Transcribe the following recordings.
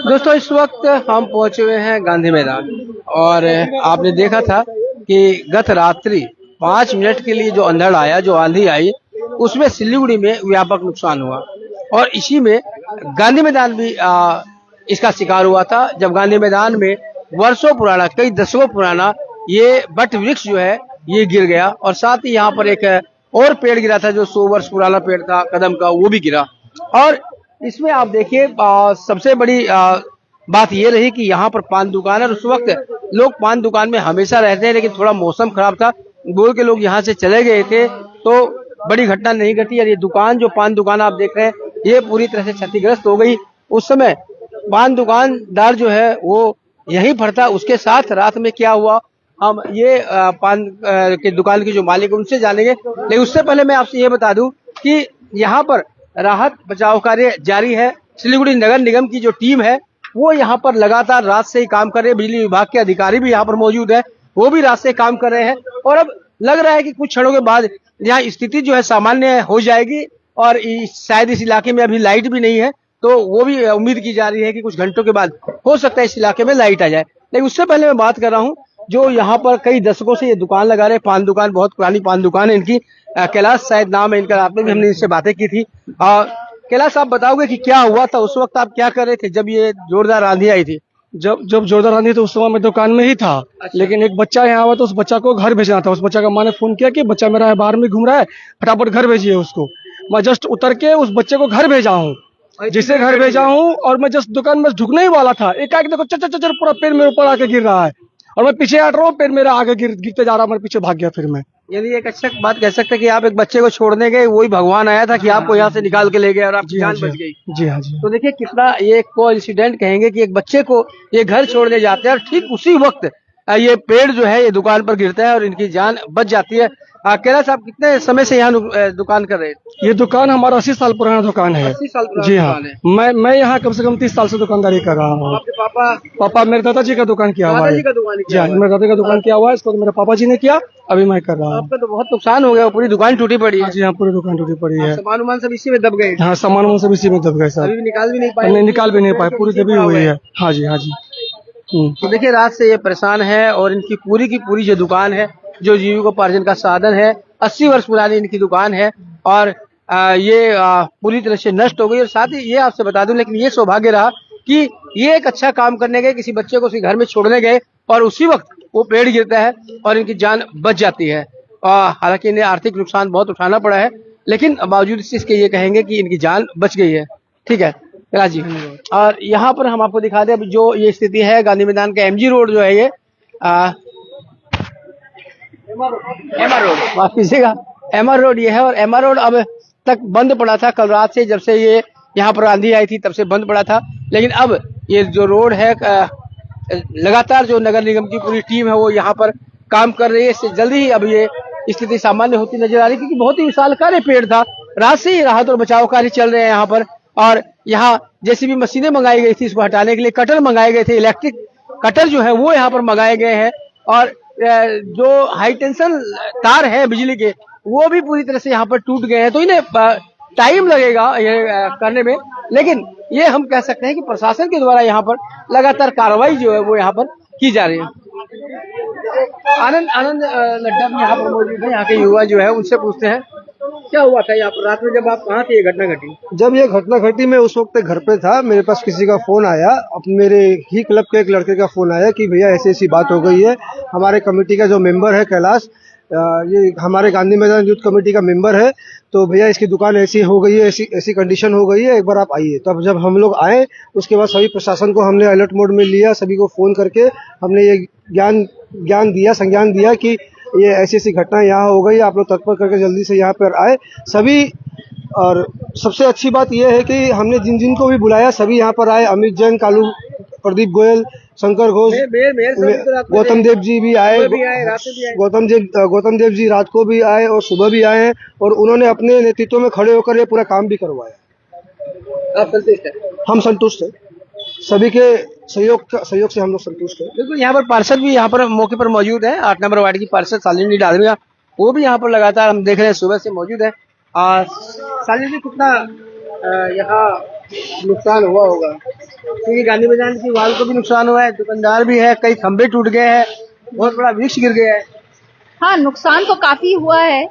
दोस्तों इस वक्त हम पहुंचे हुए हैं गांधी मैदान और आपने देखा था कि गत रात्रि 5 मिनट के लिए जो अंधड़ आया, जो आंधी आई, उसमें सिलीगुड़ी में व्यापक नुकसान हुआ और इसी में गांधी मैदान भी इसका शिकार हुआ था। जब गांधी मैदान में वर्षों पुराना, कई दशकों पुराना ये बट वृक्ष जो है ये गिर गया और साथ ही यहाँ पर एक और पेड़ गिरा था जो 100 वर्ष पुराना पेड़ था कदम का, वो भी गिरा। और इसमें आप देखिए सबसे बड़ी बात ये रही कि यहाँ पर पान दुकान है और उस वक्त लोग पान दुकान में हमेशा रहते हैं, लेकिन थोड़ा मौसम खराब था बोल के लोग यहाँ से चले गए थे, तो बड़ी घटना नहीं घटी। और ये दुकान, जो पान दुकान आप देख रहे हैं, ये पूरी तरह से क्षतिग्रस्त हो गई। उस समय पान दुकानदार जो है वो यहीं पर था। उसके साथ रात में क्या हुआ, हम ये पान के दुकान की जो मालिक है उनसे जानेंगे, लेकिन उससे पहले मैं आपसे ये बता दूं कि यहाँ पर राहत बचाव कार्य जारी है। सिलीगुड़ी नगर निगम की जो टीम है वो यहाँ पर लगातार रात से ही काम कर रहे हैं। बिजली विभाग के अधिकारी भी यहाँ पर मौजूद है, वो भी रात से काम कर रहे हैं और अब लग रहा है कि कुछ क्षणों के बाद यहाँ स्थिति जो है सामान्य हो जाएगी। और शायद इस इलाके में अभी लाइट भी नहीं है, तो वो भी उम्मीद की जा रही है कि कुछ घंटों के बाद हो सकता है इस इलाके में लाइट आ जाए। लेकिन उससे पहले मैं बात कर रहा हूँ जो यहाँ पर कई दशकों से ये दुकान लगा रहे, पान दुकान, बहुत पुरानी पान दुकान है इनकी, कैलाश शायद नाम है इनका। रात में भी हमने इनसे बातें की थी। कैलाश, आप बताओगे कि क्या हुआ था उस वक्त, आप क्या कर रहे थे जब ये जोरदार आंधी आई थी? जब जोरदार आंधी तो उस समय मैं दुकान में ही था। अच्छा। लेकिन एक बच्चा यहाँ हुआ तो उस बच्चा को घर भेजना था। उस बच्चा का माँ ने फोन किया कि बच्चा मेरा है बाहर में घूम रहा है, फटाफट घर भेजिए उसको। मैं जस्ट उतर के उस बच्चे को घर भेजा हूँ, जिसे घर भेजा हूँ और मैं जस्ट दुकान में झुकने ही वाला था, एकाएक देखो चर चर चर पूरा पेड़ मेरे ऊपर आके गिर रहा है और मैं पीछे हट रहा हूँ, पेड़ मेरा आगे गिरते जा रहा, मैं पीछे भाग गया। फिर मैं यानी एक अच्छा बात कह सकते हैं कि आप एक बच्चे को छोड़ने गए, वही भगवान आया था कि आपको यहाँ से निकाल के ले गया और आपकी जान बच गई। जी हाँ जी। तो देखिए कितना ये कोइंसिडेंट कहेंगे कि एक बच्चे को ये घर छोड़ने जाते हैं और ठीक उसी वक्त ये पेड़ जो है ये दुकान पर गिरता है और इनकी जान बच जाती है। कैलाश साहब, कितने समय से यहाँ दुकान कर रहे हैं? ये दुकान हमारा 80 साल पुराना दुकान है। 80 साल पुराना? जी हाँ। मैं यहाँ कम से कम 30 साल से दुकानदारी कर रहा हूँ। आपके पापा मेरे दादाजी का दुकान किया हुआ है। जी हाँ, मेरे दादा का दुकान किया हुआ है, इसको तो मेरे पापा जी ने किया, अभी मैं कर रहा हूँ। आपका तो बहुत नुकसान हो गया, पूरी दुकान टूटी पड़ी है। जी हाँ, पूरी दुकान टूटी पड़ी है। सामान उमान सब इसी में दब गए? हाँ, सामान सब इसी में दब गए सर। अभी निकाल भी नहीं पाए? नहीं, निकाल भी नहीं पाए, पूरी दबी हुई है। हाँ जी, हाँ जी। तो देखिए रात से ये परेशान है और इनकी पूरी की पूरी जो दुकान है, जो जीविकोपार्जन का साधन है, 80 वर्ष पुरानी इनकी दुकान है और ये पूरी तरह से नष्ट हो गई। और साथ ही ये आपसे बता दूं, लेकिन ये सौभाग्य रहा कि ये एक अच्छा काम करने गए, किसी बच्चे को उसी घर में छोड़ने गए और उसी वक्त वो पेड़ गिरता है और इनकी जान बच जाती है। हालांकि इन्हें आर्थिक नुकसान बहुत उठाना पड़ा है, लेकिन बावजूद इस चीज के ये कहेंगे कि इनकी जान बच गई है। ठीक है कैलाश जी। और यहाँ पर हम आपको दिखा दें जो ये स्थिति है गांधी मैदान का एमजी रोड जो है, ये एमआर रोड, माफ कीजिएगा, एमआर रोड ये है। और एमआर रोड अब तक बंद पड़ा था, कल रात से, जब से ये यहाँ पर आंधी आई थी तब से बंद पड़ा था। लेकिन अब ये जो रोड है लगातार जो नगर निगम की पूरी टीम है वो यहाँ पर काम कर रही है। इससे जल्दी ही अब ये स्थिति सामान्य होती नजर आ रही, क्योंकि बहुत ही विशालकाय पेड़ था। रात से ही राहत और बचाव कार्य चल रहे हैं यहाँ पर। और यहाँ जेसीबी मशीनें मंगाई गई थी इसको हटाने के लिए, कटर मंगाए गए थे, इलेक्ट्रिक कटर जो है वो यहाँ पर मंगाए गए हैं। और जो हाई टेंशन तार है बिजली के, वो भी पूरी तरह से यहाँ पर टूट गए हैं। तो इन्हें टाइम लगेगा ये करने में, लेकिन ये हम कह सकते हैं कि प्रशासन के द्वारा यहाँ पर लगातार कार्रवाई जो है वो यहाँ पर की जा रही है। आनंद नड्डा भी यहाँ पर मौजूद है, यहाँ के युवा जो है उनसे पूछते हैं क्या हुआ था यहाँ पर रात में, जब आप कहाँ थे ये घटना घटी? जब ये घटना घटी मैं उस वक्त घर पे था, मेरे पास किसी का फोन आया, मेरे ही क्लब के एक लड़के का फोन आया कि भैया ऐसी ऐसी बात हो गई है। हमारे कमेटी का जो मेंबर है कैलाश, ये हमारे गांधी मैदान यूथ कमेटी का मेंबर है, तो भैया इसकी दुकान ऐसी हो गई है, ऐसी कंडीशन हो गई है, एक बार आप आइए। तो अब जब हम लोग आए उसके बाद सभी प्रशासन को हमने अलर्ट मोड में लिया, सभी को फोन करके हमने ये संज्ञान दिया कि ये ऐसी ऐसी घटना यहाँ हो गई, आप लोग तत्पर करके जल्दी से यहाँ पर आए सभी। और सबसे अच्छी बात यह है कि हमने जिन जिन को भी बुलाया सभी यहाँ पर आए। अमित जैन, कालू, प्रदीप गोयल, शंकर घोष, गौतम देव जी भी आए, गौतम देव जी रात को भी आए और सुबह भी आए हैं और उन्होंने अपने नेतृत्व में खड़े होकर ये पूरा काम भी करवाया। आप संतुष्ट हैं? हम संतुष्ट हैं, सभी के सहयोग से हम लोग संतुष्ट हैं। बिल्कुल। यहाँ पर पार्षद भी यहाँ पर मौके पर मौजूद है, 8 नंबर वार्ड की पार्षद शालिनी डालमिया, वो भी यहाँ पर लगातार हम देख रहे हैं सुबह से मौजूद है। शालिनी जी, कितना यहाँ नुकसान हुआ होगा, क्योंकि गांधी मैदान की वॉल को भी नुकसान हुआ है, दुकानदार भी है, कई खंभे टूट गए हैं, बहुत बड़ा वृक्ष गिर गया है। हाँ, नुकसान तो काफी हुआ है।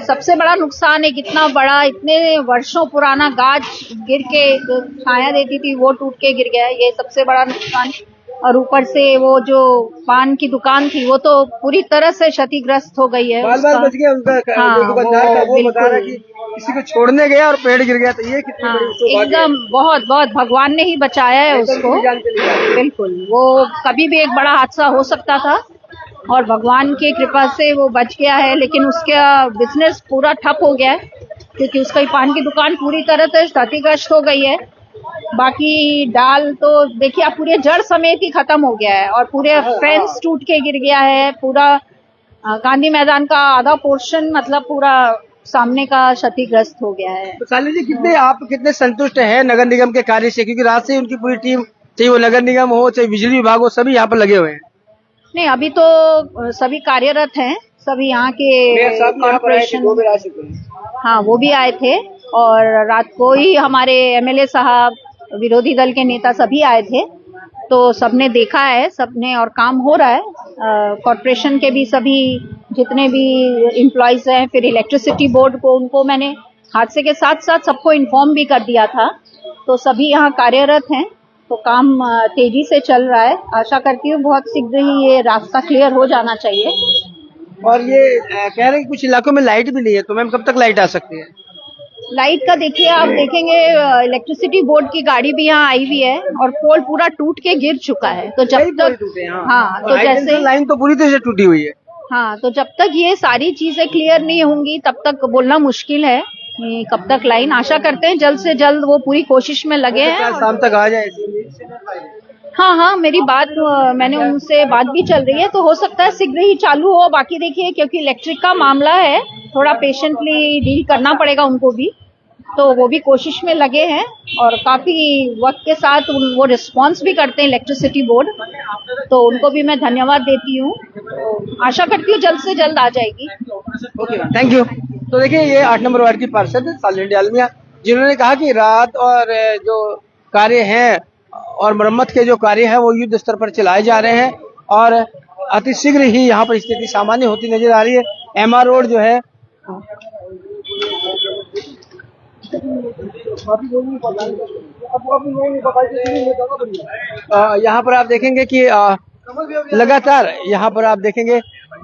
सबसे बड़ा नुकसान है, कितना बड़ा, इतने वर्षों पुराना गाछ गिर के जो छाया देती थी वो टूट के गिर गया है, ये सबसे बड़ा नुकसान। और ऊपर से वो जो पान की दुकान थी वो तो पूरी तरह से क्षतिग्रस्त हो गई है। बाल बाल बच गया उनका। हाँ, जो दुकानदार था वो बता रहा बिल्कुल। कि किसी को छोड़ने गया और पेड़ गिर गया, तो ये कितनी हाँ, बड़ी सौभाग्य है। एकदम बहुत बहुत भगवान ने ही बचाया है एकदम उसको। पूरी जान चली जाती। बिल्कुल, वो कभी भी एक बड़ा हादसा हो सकता था और भगवान की कृपा से वो बच गया है, लेकिन उसका बिजनेस पूरा ठप हो गया है क्योंकि उसका पान की दुकान पूरी तरह से क्षतिग्रस्त हो गई है। बाकी डाल तो देखिए आप पूरे जड़ समेत ही खत्म हो गया है और पूरे फेंस टूट के गिर गया है। पूरा गांधी मैदान का आधा पोर्शन मतलब पूरा सामने का क्षतिग्रस्त हो गया है। तो साली जी, आप कितने संतुष्ट हैं नगर निगम के कार्य से? क्योंकि रात से उनकी पूरी टीम, चाहे वो नगर निगम हो चाहे बिजली विभाग हो, सभी यहाँ पर लगे हुए हैं। नहीं, अभी तो सभी कार्यरत हैं, सभी यहाँ के कॉर्पोरेशन। हाँ, वो भी आए थे और रात को ही हमारे एमएलए साहब, विरोधी दल के नेता सभी आए थे, तो सबने देखा है, सबने, और काम हो रहा है। कॉर्पोरेशन के भी सभी जितने भी एम्प्लॉयज हैं, फिर इलेक्ट्रिसिटी बोर्ड को, उनको मैंने हादसे के साथ साथ सबको इन्फॉर्म भी कर दिया था, तो सभी यहाँ कार्यरत हैं। तो काम तेजी से चल रहा है। आशा करती हूँ बहुत शीघ्र ही ये रास्ता क्लियर हो जाना चाहिए। और ये कह रहे हैं कि कुछ इलाकों में लाइट भी नहीं है, तो मैम कब तक लाइट आ सकती है? लाइट का देखिए, आप देखेंगे इलेक्ट्रिसिटी बोर्ड की गाड़ी भी यहाँ आई हुई है और पोल पूरा टूट के गिर चुका है। तो जब तक हाँ, तो जैसे लाइन तो पूरी तरह से टूटी हुई है। हाँ, तो जब तक ये सारी चीजें क्लियर नहीं होंगी तब तक बोलना मुश्किल है कि कब तक लाइन। आशा करते हैं जल्द से जल्द वो पूरी कोशिश में लगे हैं। शाम तक आ जाए। हाँ, मेरी बात, मैंने उनसे बात भी चल रही है, तो हो सकता है शीघ्र ही चालू हो। बाकी देखिए, क्योंकि इलेक्ट्रिक का मामला है, थोड़ा पेशेंटली डील करना पड़ेगा उनको भी, तो वो भी कोशिश में लगे हैं और काफी वक्त के साथ वो रिस्पॉन्स भी करते हैं इलेक्ट्रिसिटी बोर्ड, तो उनको भी मैं धन्यवाद देती हूँ। तो आशा करती हूँ जल्द से जल्द आ जाएगी। Okay, thank you. तो देखिए, ये 8 नंबर वार्ड की पार्षद सालिनी डालमिया, जिन्होंने कहा कि रात और जो कार्य हैं और मरम्मत के जो कार्य हैं वो युद्ध स्तर पर चलाए जा रहे हैं और अति शीघ्र ही यहाँ पर स्थिति सामान्य होती नजर आ रही है। एमआर रोड जो है, यहाँ पर आप देखेंगे कि लगातार यहाँ पर आप देखेंगे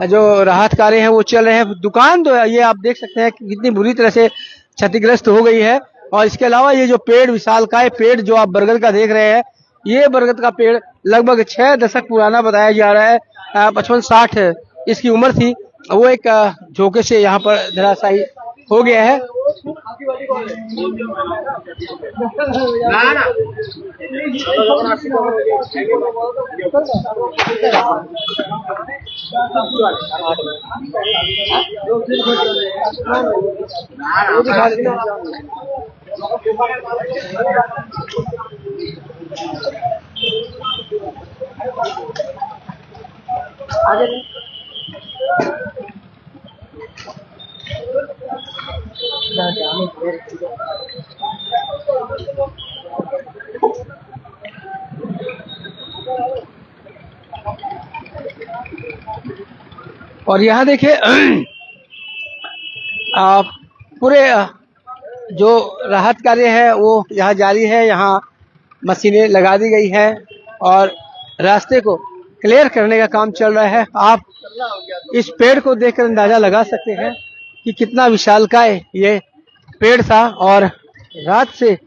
जो राहत कार्य हैं वो चल रहे हैं। दुकान तो ये आप देख सकते हैं कि कितनी बुरी तरह से क्षतिग्रस्त हो गई है। और इसके अलावा ये जो पेड़, विशालकाय पेड़ जो आप बरगद का देख रहे हैं, ये बरगद का पेड़ लगभग 6 दशक पुराना बताया जा रहा है। 55-60 इसकी उम्र थी, वो एक झोंके से यहाँ पर धराशायी हो गया है। और यहाँ देखिए पूरे जो राहत कार्य है वो यहाँ जारी है। यहाँ मशीनें लगा दी गई है और रास्ते को क्लियर करने का काम चल रहा है। आप इस पेड़ को देखकर अंदाजा लगा सकते हैं कि कितना विशालकाय ये पेड़ था और रात से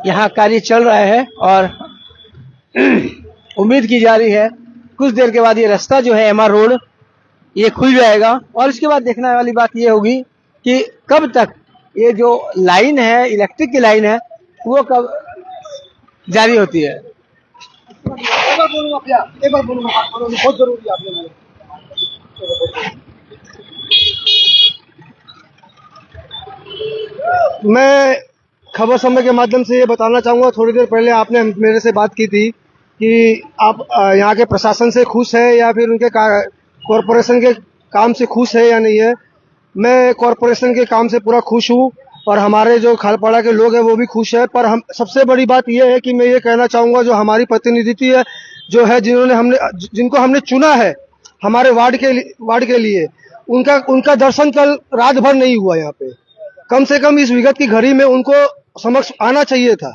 यहाँ कार्य चल रहा है और उम्मीद की जा रही है कुछ देर के बाद ये रास्ता जो है एमआर रोड ये खुल जाएगा। और इसके बाद देखने वाली बात ये होगी कि कब तक ये जो लाइन है, इलेक्ट्रिक की लाइन है, वो कब जारी होती है। बहुत जरूरी है। मैं खबर समय के माध्यम से ये बताना चाहूँगा, थोड़ी देर पहले आपने मेरे से बात की थी कि आप यहाँ के प्रशासन से खुश है या फिर उनके कॉरपोरेशन के काम से खुश है या नहीं है। मैं कॉरपोरेशन के काम से पूरा खुश हूँ और हमारे जो खालपाड़ा के लोग हैं वो भी खुश है। पर हम सबसे बड़ी बात ये है कि मैं ये कहना चाहूँगा, जो हमारी प्रतिनिधि है जो है जिनको हमने चुना है हमारे वार्ड के लिए, उनका दर्शन कल रात भर नहीं हुआ यहाँ पे। कम से कम इस विगत की घड़ी में उनको समक्ष आना चाहिए था,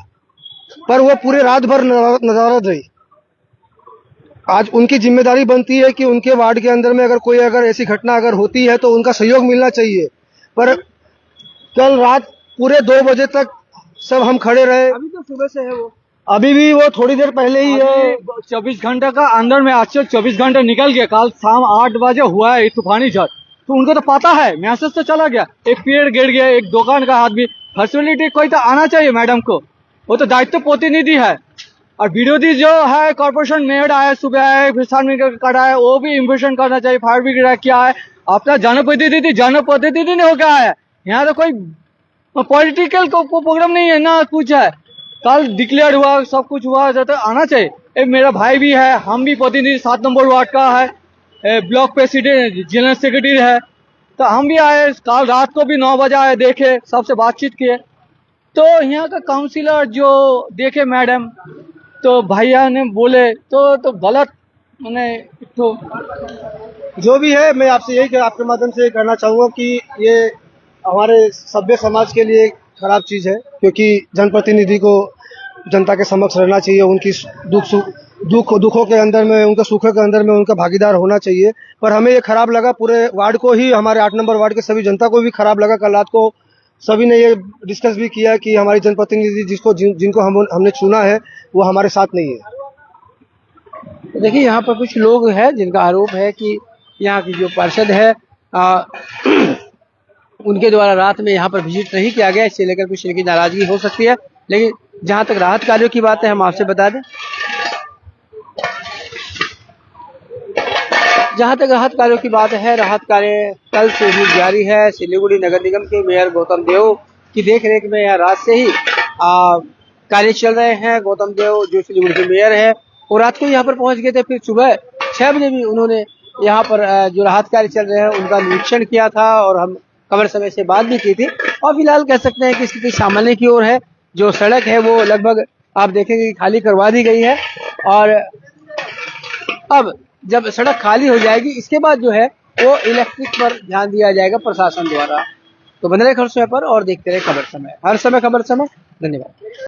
पर वो पूरे रात भर नदारद रही। आज उनकी जिम्मेदारी बनती है कि उनके वार्ड के अंदर में अगर ऐसी घटना अगर होती है तो उनका सहयोग मिलना चाहिए। पर कल रात पूरे 2 बजे तक सब हम खड़े रहे। अभी तो सुबह से है वो, अभी भी वो थोड़ी देर पहले ही है। 24 घंटे का अंदर में आज से 24 घंटे निकल गया। कल शाम 8 बजे हुआ है तूफानी झड़, तो उनको तो पता है, मैसेज तो चला गया। एक पेड़ गिर गया, एक दुकान का हाथ भी। फैसिलिटी कोई तो आना चाहिए मैडम को, वो तो दायित्व प्रतिनिधि है। और विरोधी जो है कॉर्पोरेशन मेयर आया, सुबह आए, फिर करा है, वो भी इन्वेस्टमेंट करना चाहिए। फायर ब्रिगेड क्या है, अपना जनप्रतिनिधि नहीं हो गया है। यहाँ तो कोई पॉलिटिकल को प्रोग्राम नहीं है ना कुछ है। कल डिक्लेयर हुआ, सब कुछ हुआ, तो आना चाहिए। एक मेरा भाई भी है, हम भी प्रतिनिधि 7 नंबर वार्ड का है, ब्लॉक प्रेसिडेंट जनरल सेक्रेटरी है, तो हम भी आए। कल रात को भी 9 बजे आए, देखे, सबसे बातचीत किए। तो यहाँ का काउंसिलर जो देखे मैडम, तो भैया ने बोले तो गलत, मैंने तो जो भी है, मैं आपसे यही आपके माध्यम से कहना चाहूँगा कि ये हमारे सभ्य समाज के लिए खराब चीज़ है, क्योंकि जनप्रतिनिधि को जनता के समक्ष रहना चाहिए। उनकी दुखों के अंदर में, उनके सुखों के अंदर में उनका भागीदार होना चाहिए। पर हमें ये खराब लगा, पूरे वार्ड को ही, हमारे 8 नंबर वार्ड के सभी जनता को भी खराब लगा। कल रात को सभी ने ये डिस्कस भी किया कि हमारी जनप्रतिनिधि जिनको हमने चुना है वो हमारे साथ नहीं है। तो देखिए यहाँ पर कुछ लोग हैं जिनका आरोप है कि यहाँ की जो पार्षद है उनके द्वारा रात में यहाँ पर विजिट नहीं किया गया, इससे लेकर कुछ इनकी नाराजगी हो सकती है। लेकिन जहाँ तक राहत कार्यों की बात है, हम आपसे बता दें, जहाँ तक राहत कार्यों की बात है, राहत कार्य कल से ही जारी है। सिलीगुड़ी नगर निगम के मेयर गौतम देव की देखरेख में यहाँ रात से ही कार्य चल रहे हैं। गौतम देव जो सिलीगुड़ी के मेयर है, वो रात को यहाँ पर पहुंच गए थे, फिर सुबह 6 बजे भी उन्होंने यहाँ पर जो राहत कार्य चल रहे हैं उनका निरीक्षण किया था, और हम खबर समय से बात भी की थी। और फिलहाल कह सकते हैं कि स्थिति सामान्य की ओर है। जो सड़क है वो लगभग आप देखेंगे कि खाली करवा दी गई है, और अब जब सड़क खाली हो जाएगी इसके बाद जो है वो इलेक्ट्रिक पर ध्यान दिया जाएगा प्रशासन द्वारा। तो बने रहे खबर समय पर और देखते रहे खबर समय, हर समय खबर समय। धन्यवाद।